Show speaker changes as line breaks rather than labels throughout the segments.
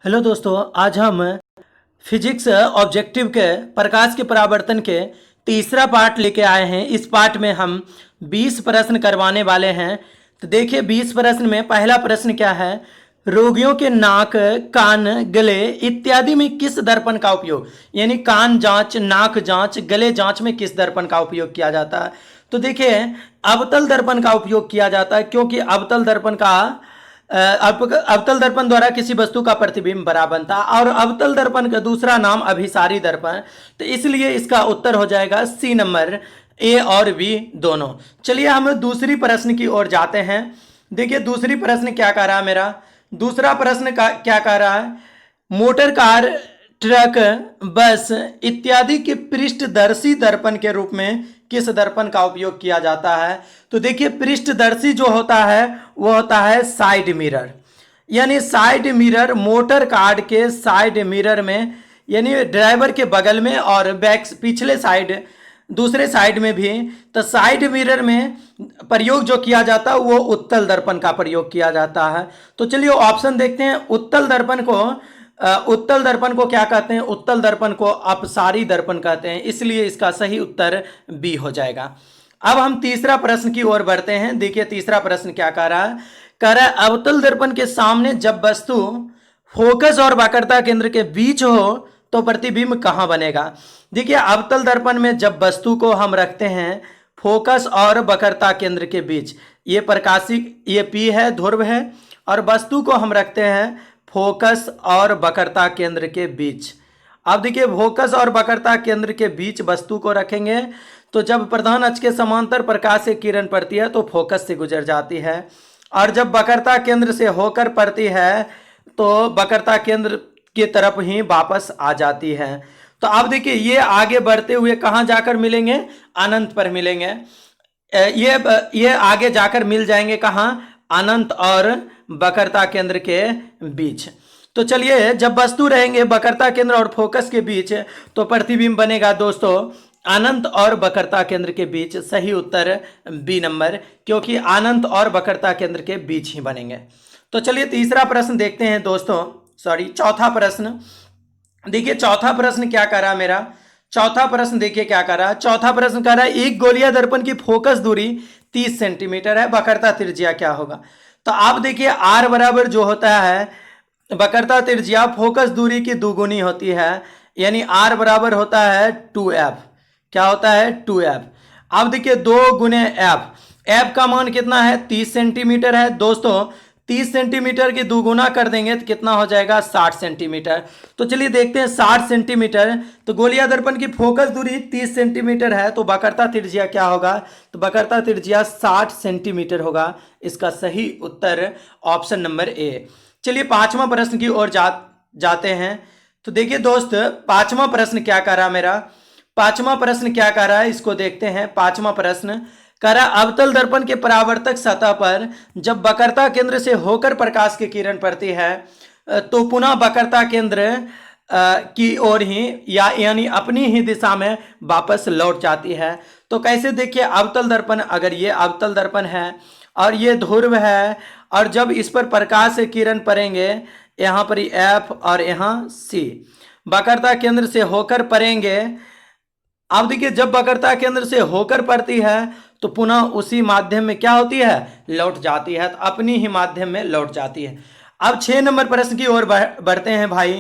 Hello दोस्तों, आज हम फिजिक्स ऑब्जेक्टिव के प्रकाश के परावर्तन के तीसरा पार्ट लेके आए हैं। इस पार्ट में हम 20 प्रश्न करवाने वाले हैं। तो देखिए 20 प्रश्न में पहला प्रश्न क्या है। रोगियों के नाक, कान, गले इत्यादि में किस दर्पण का उपयोग, यानी कान जांच, नाक जांच, गले जांच में किस दर्पण का उपयोग किया जाता है। तो देखिए अवतल दर्पण का उपयोग किया जाता है, क्योंकि अवतल दर्पण का अवतल दर्पण द्वारा किसी वस्तु का प्रतिबिंब बड़ा बनता है, और अवतल दर्पण का दूसरा नाम अभिसारी दर्पण। तो इसलिए इसका उत्तर हो जाएगा सी नंबर, ए और बी दोनों। चलिए हम दूसरी प्रश्न की ओर जाते हैं। देखिए दूसरी प्रश्न क्या कह रहा है मेरा। दूसरा प्रश्न का क्या कह रहा है, मोटर कार, ट्रक, बस इत्यादि के पृष्ठदर्शी दर्पण के रूप में किस दर्पण का उपयोग किया जाता है। तो देखिए पृष्ठदर्शी जो होता है वो होता है साइड मिरर, यानी साइड मिरर मोटर कार के साइड मिरर में, यानी ड्राइवर के बगल में और बैक पिछले साइड दूसरे साइड में भी। तो साइड मिरर में प्रयोग जो किया जाता है वो उत्तल दर्पण का प्रयोग किया जाता है। तो चलिए ऑप्शन देखते हैं। उत्तल दर्पण को क्या कहते हैं? उत्तल दर्पण को अपसारी दर्पण कहते हैं, इसलिए इसका सही उत्तर बी हो जाएगा। अब हम तीसरा प्रश्न की ओर बढ़ते हैं। देखिए तीसरा प्रश्न क्या कह रहा है। कह रहा है अवतल दर्पण के सामने जब वस्तु फोकस और वक्रता केंद्र के बीच हो तो प्रतिबिंब कहाँ बनेगा। देखिए अवतल दर्पण में जब वस्तु को हम रखते हैं फोकस और वक्रता केंद्र के बीच, ये प्रकाशी, ये पी है, ध्रुव है, और वस्तु को हम रखते हैं फोकस और वक्रता केंद्र के बीच। अब देखिए फोकस और वक्रता केंद्र के बीच वस्तु को रखेंगे तो जब प्रधान अक्ष के समांतर प्रकाश से किरण पड़ती है तो फोकस से गुजर जाती है, और जब वक्रता केंद्र से होकर पड़ती है तो वक्रता केंद्र की तरफ ही वापस आ जाती है। तो अब देखिए ये आगे बढ़ते हुए कहाँ जाकर मिलेंगे? अनंत पर मिलेंगे। ये आगे जाकर मिल जाएंगे कहाँ? अनंत और वक्रता केंद्र के बीच। तो चलिए जब वस्तु रहेंगे वक्रता केंद्र और फोकस के बीच तो प्रतिबिंब बनेगा दोस्तों अनंत और वक्रता केंद्र के बीच। सही उत्तर बी नंबर, क्योंकि अनंत और वक्रता केंद्र के बीच ही बनेंगे। तो चलिए तीसरा प्रश्न देखते हैं दोस्तों, चौथा प्रश्न। देखिए चौथा प्रश्न क्या कर रहा है मेरा। चौथा प्रश्न देखिए क्या कर रहा है। चौथा प्रश्न कर रहा है एक गोलीय दर्पण की फोकस दूरी 30 सेंटीमीटर है, वक्रता त्रिज्या क्या होगा। तो आप देखिए आर बराबर जो होता है वक्रता त्रिज्या फोकस दूरी की दुगुनी होती है, यानी आर बराबर होता है 2f। क्या होता है? 2f। अब देखिए 2 गुने एफ, एफ का मान कितना है? 30 सेंटीमीटर है दोस्तों। 30 सेंटीमीटर की दुगुना कर देंगे तो कितना हो जाएगा? 60 सेंटीमीटर। तो चलिए देखते हैं 60 सेंटीमीटर। तो गोलीय दर्पण की फोकस दूरी 30 सेंटीमीटर है तो वक्रता त्रिज्या क्या होगा? तो वक्रता त्रिज्या 60 सेंटीमीटर होगा। इसका सही उत्तर ऑप्शन नंबर ए। चलिए पांचवा प्रश्न की ओर जाते हैं। तो देखिए दोस्त पांचवा प्रश्न क्या कर रहा मेरा। पांचवा प्रश्न क्या कर रहा है इसको देखते हैं। पांचवा प्रश्न कह रहा अवतल दर्पण के परावर्तक सतह पर जब वक्रता केंद्र से होकर प्रकाश की किरण पड़ती है तो पुनः वक्रता केंद्र की ओर ही यानी अपनी ही दिशा में वापस लौट जाती है। तो कैसे? देखिए अवतल दर्पण, अगर ये अवतल दर्पण है और ये ध्रुव है, और जब इस पर प्रकाश से किरण पड़ेंगे, यहाँ पर एफ और यहाँ सी, वक्रता केंद्र से होकर पड़ेंगे। अब देखिए जब वक्रता केंद्र से होकर पड़ती है तो पुनः उसी माध्यम में क्या होती है? लौट जाती है, तो अपनी ही माध्यम में लौट जाती है। अब 6 नंबर प्रश्न की ओर बढ़ते हैं भाई।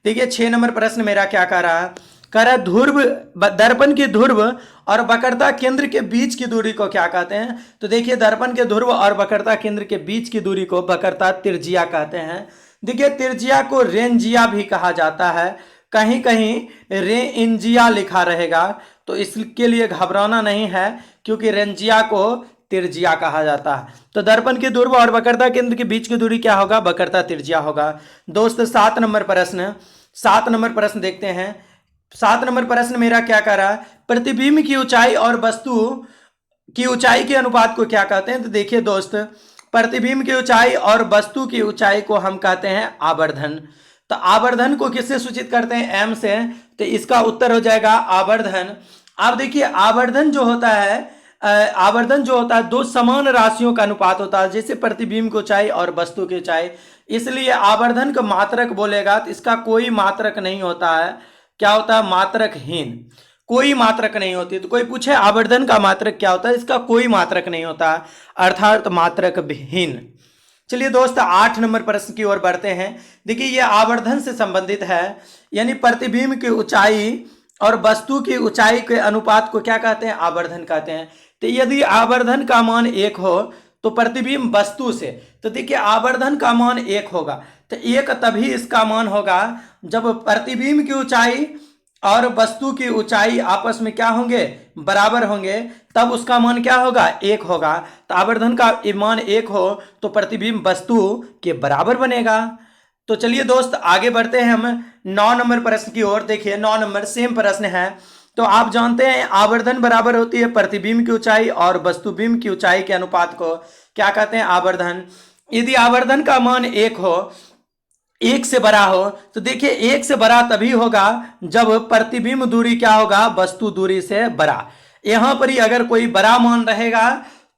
देखिए 6 नंबर प्रश्न मेरा क्या कह रहा है। कह रहा ध्रुव, दर्पण के ध्रुव और वक्रता केंद्र के बीच की दूरी को क्या कहते हैं। तो देखिए दर्पण के ध्रुव और वक्रता केंद्र के बीच की दूरी को वक्रता त्रिज्या कहते हैं। देखिए त्रिज्या को रेंजिया भी कहा जाता है, कहीं कहीं रेंजिया लिखा रहेगा, तो इसके लिए घबराना नहीं है, क्योंकि रेंजिया को त्रिज्या कहा जाता है। तो दर्पण के ध्रुव और वक्रता केंद्र के बीच की दूरी क्या होगा? वक्रता त्रिज्या होगा। दोस्त 7 नंबर प्रश्न देखते हैं। 7 नंबर प्रश्न मेरा क्या कर रहा है। प्रतिबिंब की ऊंचाई और वस्तु की ऊंचाई के अनुपात को क्या कहते हैं। तो देखिए दोस्त प्रतिबिंब की ऊंचाई और वस्तु की ऊंचाई को हम कहते हैं आवर्धन। तो आवर्धन को किससे सूचित करते हैं? एम से। तो इसका उत्तर हो जाएगा आवर्धन। अब देखिए आवर्धन जो होता है आवर्धन जो होता है दो समान राशियों का अनुपात होता है, जैसे प्रतिबिंब की ऊंचाई और वस्तु की ऊंचाई। इसलिए आवर्धन का मात्रक बोलेगा तो इसका कोई मात्रक नहीं होता है। क्या होता है? मात्रकहीन, कोई मात्रक नहीं होती। तो कोई पूछे आवर्धन का मात्रक क्या होता है, इसका कोई मात्रक नहीं होता, अर्थात मात्रक विहीन। चलिए दोस्त 8 नंबर प्रश्न की ओर बढ़ते हैं। देखिए ये आवर्धन से संबंधित है, यानी प्रतिबिंब की ऊंचाई और वस्तु की ऊंचाई के अनुपात को क्या कहते हैं? आवर्धन कहते हैं। तो यदि आवर्धन का मान 1 हो तो प्रतिबिंब वस्तु से, तो देखिए आवर्धन का मान 1 होगा, तो 1 तभी इसका मान होगा जब प्रतिबिंब की ऊंचाई और वस्तु की ऊंचाई आपस में क्या होंगे? बराबर होंगे, तब उसका मान क्या होगा? 1 होगा। तो आवर्धन का मान 1 हो तो प्रतिबिंब वस्तु के बराबर बनेगा। तो चलिए दोस्त आगे बढ़ते हैं हम 9 नंबर प्रश्न की ओर। देखिए 9 नंबर सेम प्रश्न है। तो आप जानते हैं आवर्धन बराबर होती है प्रतिबिंब की ऊंचाई और वस्तुबिंब की ऊंचाई के अनुपात को क्या कहते हैं? आवर्धन। यदि आवर्धन का मान 1 हो, 1 से बड़ा हो, तो देखिए 1 से बड़ा तभी होगा जब प्रतिबिंब दूरी क्या होगा? वस्तु दूरी से बड़ा। यहां पर ही अगर कोई बड़ा मान रहेगा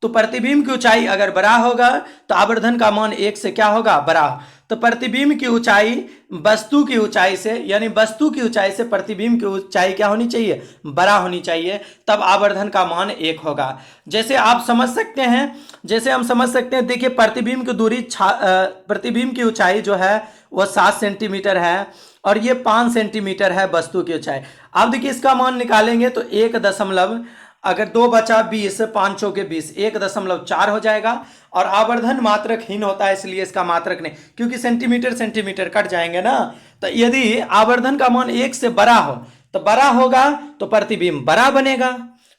तो प्रतिबिंब की ऊंचाई अगर बड़ा होगा तो आवर्धन का मान 1 से क्या होगा? बड़ा। तो प्रतिबिंब की ऊंचाई वस्तु की ऊंचाई से, यानी वस्तु की ऊंचाई से प्रतिबिंब की ऊंचाई क्या होनी चाहिए? बड़ा होनी चाहिए, तब आवर्धन का मान 1 होगा। जैसे आप समझ सकते हैं, जैसे हम समझ सकते हैं, देखिए प्रतिबिंब की दूरी प्रतिबिंब की ऊंचाई जो है वो 7 सेंटीमीटर है और ये 5 सेंटीमीटर है वस्तु की ऊंचाई। अब देखिए इसका मान निकालेंगे तो 1 दशमलव, अगर 2 बचा 20, 5 चौके 20, 1.4 हो जाएगा। और आवर्धन मात्रकहीन होता है, इसलिए इसका मात्रक नहीं, क्योंकि सेंटीमीटर सेंटीमीटर कट जाएंगे ना। तो यदि आवर्धन का मान 1 से बड़ा हो, तो बड़ा होगा तो प्रतिबिंब बड़ा बनेगा,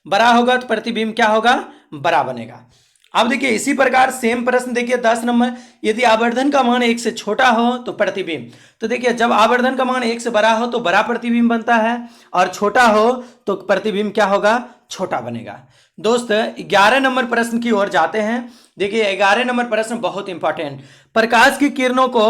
बड़ा होगा तो प्रतिबिंब क्या होगा? बड़ा बनेगा। अब देखिए इसी प्रकार सेम प्रश्न देखिए 10 नंबर। यदि आवर्धन का मान 1 से छोटा हो तो प्रतिबिंब, तो देखिए जब आवर्धन का मान 1 से बड़ा हो तो बड़ा प्रतिबिंब बनता है और छोटा हो तो प्रतिबिंब क्या होगा? छोटा बनेगा। दोस्त 11 नंबर प्रश्न की ओर जाते हैं। देखिए 11 नंबर प्रश्न बहुत इंपॉर्टेंट। प्रकाश की किरणों को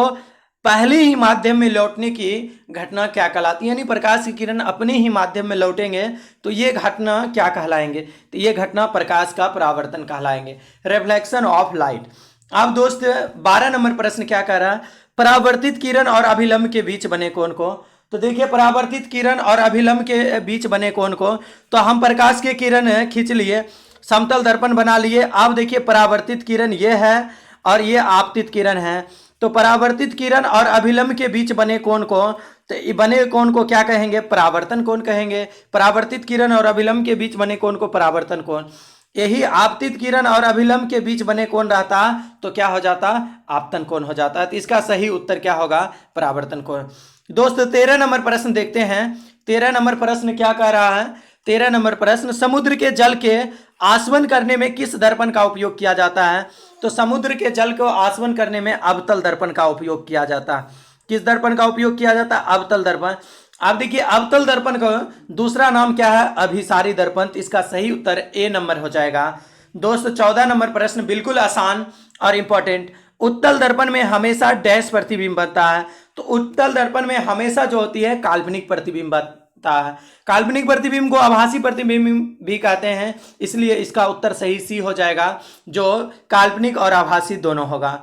पहले ही माध्यम में लौटने की घटना क्या कहलाती है? यानी प्रकाश की किरण अपने ही माध्यम में लौटेंगे तो ये घटना क्या कहलाएंगे? तो ये घटना प्रकाश का परावर्तन कहलाएंगे, रिफ्लेक्शन ऑफ लाइट। अब दोस्त 12 नंबर प्रश्न क्या कह रहा है? परावर्तित किरण और अभिलंब के बीच बने कोण को। तो देखिए परावर्तित किरण और अभिलंब के बीच बने कोण को, तो हम प्रकाश के किरण खींच लिए, समतल दर्पण बना लिए। अब देखिए परावर्तित किरण ये है और ये आपतित किरण है। तो परावर्तित किरण और अभिलंब के बीच बने कोण को, तो बने कोण को क्या कहेंगे? परावर्तन कोण कहेंगे। परावर्तित किरण और अभिलंब के बीच बने कोण को परावर्तन कोण। यही आपतित किरण और अभिलंब के बीच बने कोण रहता तो क्या हो जाता? आपतन कोण हो जाता। तो इसका सही उत्तर क्या होगा? परावर्तन कोण। दोस्त 13 नंबर प्रश्न देखते हैं। 13 नंबर प्रश्न क्या कह रहा है? 13 नंबर प्रश्न, समुद्र के जल के आसवन करने में किस दर्पण का उपयोग किया जाता है? तो समुद्र के जल को आसवन करने में अवतल दर्पण का उपयोग किया जाता है। किस दर्पण का उपयोग किया जाता है? अवतल दर्पण। अब देखिए अवतल दर्पण का दूसरा नाम क्या है? अभिसारी दर्पण। तो इसका सही उत्तर ए नंबर हो जाएगा। दोस्त 14 नंबर प्रश्न बिल्कुल आसान और इंपॉर्टेंट। उत्तल दर्पण में हमेशा डैश प्रतिबिंब बनता है। तो उत्तल दर्पण में हमेशा जो होती है काल्पनिक प्रतिबिंब बनता है। काल्पनिक प्रतिबिंब को आभासी प्रतिबिंब भी कहते हैं, इसलिए इसका उत्तर सही सी हो जाएगा, जो काल्पनिक और आभासी दोनों होगा।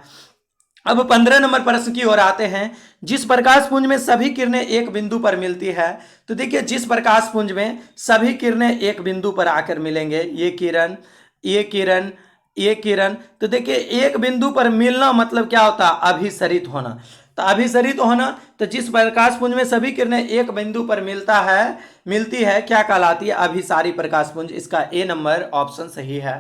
अब 15 नंबर प्रश्न की ओर आते हैं। जिस प्रकाश पुंज में सभी किरणें एक बिंदु पर मिलती है, तो देखिए जिस प्रकाश पुंज में सभी किरणें एक बिंदु पर आकर मिलेंगे, ये किरण, ये किरण, ये किरण, तो देखिए एक बिंदु पर मिलना मतलब क्या होता है? अभिसरित होना। तो अभिसरित होना, तो जिस प्रकाश पुंज में सभी किरणें एक बिंदु पर मिलती है क्या कहलाती है? अभिसारी प्रकाश पुंज। इसका ए नंबर ऑप्शन सही है।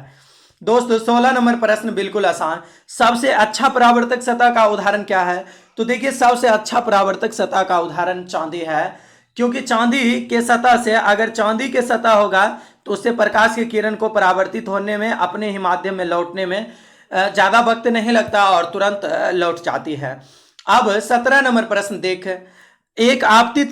दोस्तों 16 नंबर प्रश्न बिल्कुल आसान। सबसे अच्छा परावर्तक सतह का उदाहरण क्या है? तो देखिए सबसे अच्छा परावर्तक सतह का उदाहरण चांदी है, क्योंकि चांदी के सतह से, अगर चांदी के सतह होगा तो उससे प्रकाश की किरण को परावर्तित होने में, अपने ही माध्यम में लौटने में ज़्यादा वक्त नहीं लगता और तुरंत लौट जाती है। अब 17 नंबर प्रश्न देख। एक आपतित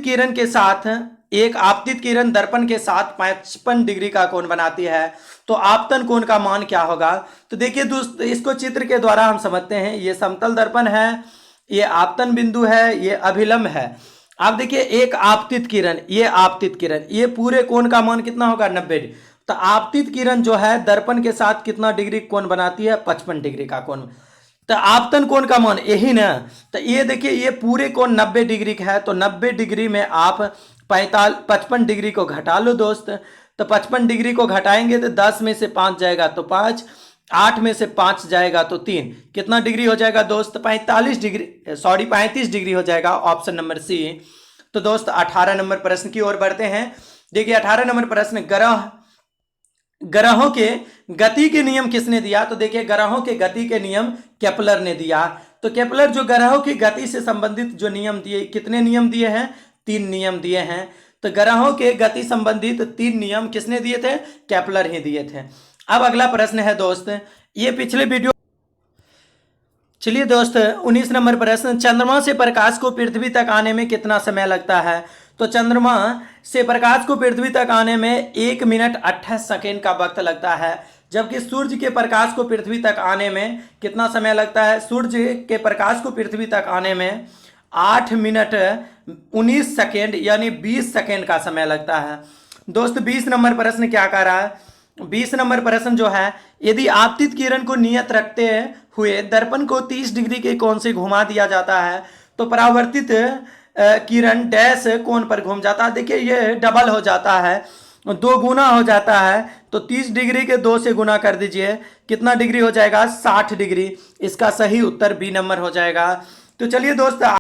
किरण दर्पण के साथ 55 डिग्री का कोण बनाती है, तो आपतन कोण का मान क्या होगा? तो देखिए दोस्त इसको चित्र के द्वारा हम समझते हैं। ये समतल दर्पण है, ये आपतन बिंदु है, ये अभिलंब है। आप देखिए एक आपतित किरण, ये आपतित किरण, ये पूरे कोण का मान कितना होगा? 90 डिग्री। तो आपतित किरण जो है दर्पण के साथ कितना डिग्री कोण बनाती है? 55 डिग्री का कोण। तो आपतन कोण का मान यही ना। तो ये देखिए ये पूरे कोण 90 डिग्री का है, तो 90 डिग्री में आप 55 डिग्री को घटा लो दोस्त। तो 55 डिग्री को घटाएंगे तो 10 में से 5 जाएगा तो 5, 8 में से 5 जाएगा तो 3, कितना डिग्री हो जाएगा दोस्त? 35 डिग्री हो जाएगा, ऑप्शन नंबर सी। तो दोस्त 18 नंबर प्रश्न की ओर बढ़ते हैं। देखिए 18 नंबर प्रश्न, ग्रहों के गति के नियम किसने दिया? तो देखिए ग्रहों के गति के नियम केपलर ने दिया। तो केपलर जो ग्रहों की गति से संबंधित जो नियम दिए, कितने नियम दिए हैं? 3 नियम दिए हैं। तो ग्रहों के गति संबंधित 3 नियम किसने दिए थे? केपलर ही दिए थे। अब अगला प्रश्न है दोस्त, ये पिछले वीडियो, चलिए दोस्त 19 नंबर प्रश्न, चंद्रमा से प्रकाश को पृथ्वी तक आने में कितना समय लगता है? तो चंद्रमा से प्रकाश को पृथ्वी तक आने में 1 मिनट 28 सेकेंड का वक्त लगता है, जबकि सूर्य के प्रकाश को पृथ्वी तक आने में कितना समय लगता है? सूर्य के प्रकाश को पृथ्वी तक आने में 8 मिनट 19 सेकेंड यानी 20 सेकेंड का समय लगता है। दोस्त 20 नंबर प्रश्न क्या कह रहा है? 20 नंबर प्रश्न जो है, यदि आपतित किरण को नियत रखते हुए दर्पण को 30 डिग्री के कोण से घुमा दिया जाता है तो परावर्तित किरण डैश कोण पर घूम जाता है। देखिए ये डबल हो जाता है, 2 गुना हो जाता है, तो 30 डिग्री के 2 से गुना कर दीजिए, कितना डिग्री हो जाएगा? 60 डिग्री। इसका सही उत्तर बी नंबर हो जाएगा। तो चलिए दोस्त